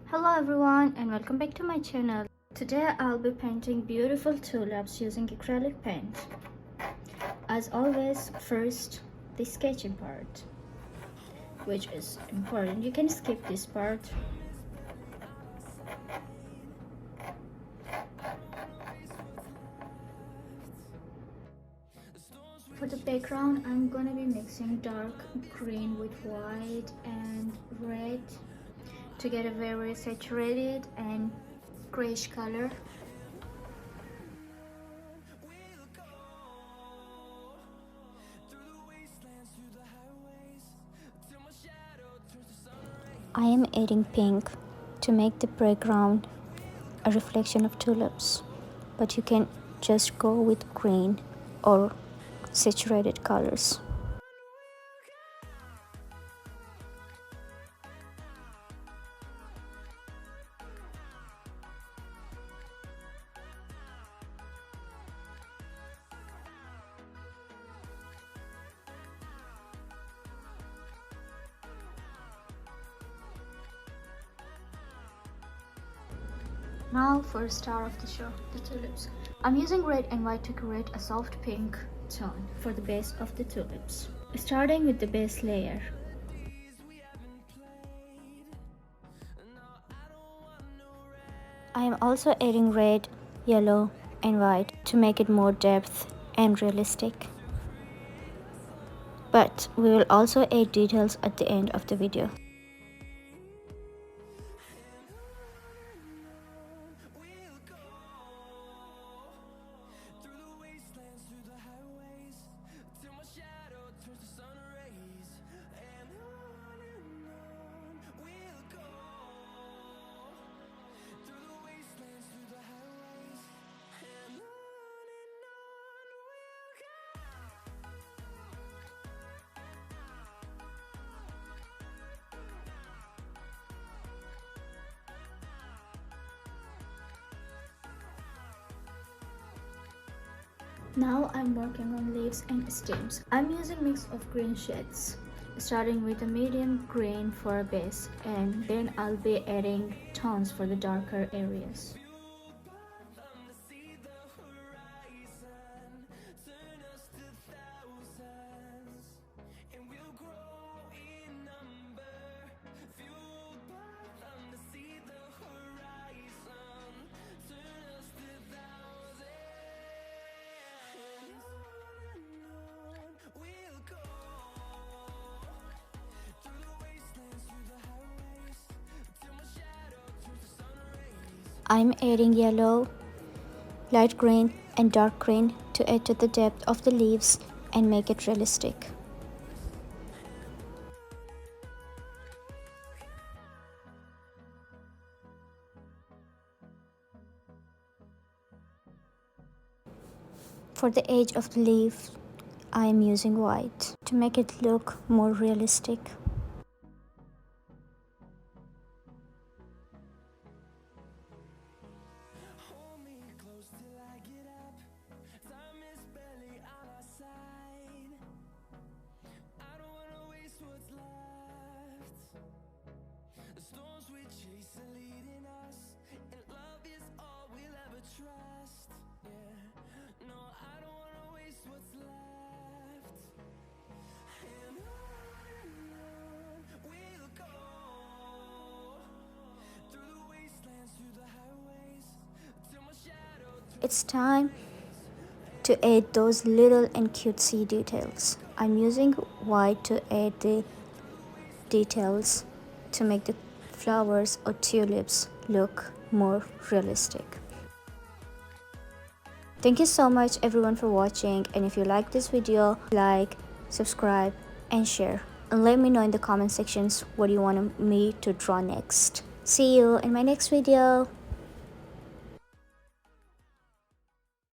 Hello everyone and welcome back to my channel. Today I'll be painting beautiful tulips using acrylic paint. As always, first the sketching part, which is important. You can skip this part. For the background, I'm gonna be mixing dark green with white and red to get a very saturated and grayish color. I am adding pink to make the background a reflection of tulips, but you can just go with green or saturated colors. Now for a star of the show, the tulips. I'm using red and white to create a soft pink tone for the base of the tulips. Starting with the base layer. I am also adding red, yellow and white to make it more depth and realistic. But we will also add details at the end of the video. Now I'm working on leaves and stems. I'm using mix of green shades, starting with a medium green for a base, and then I'll be adding tones for the darker areas. I'm adding yellow, light green and dark green to add to the depth of the leaves and make it realistic. For the edge of the leaf, I am using white to make it look more realistic. It's time to add those little and cutesy details. I'm using white to add the details to make the flowers or tulips look more realistic. Thank you so much everyone for watching, and if you like this video, like, subscribe and share, and let me know in the comment sections what you want me to draw next. See you in my next video.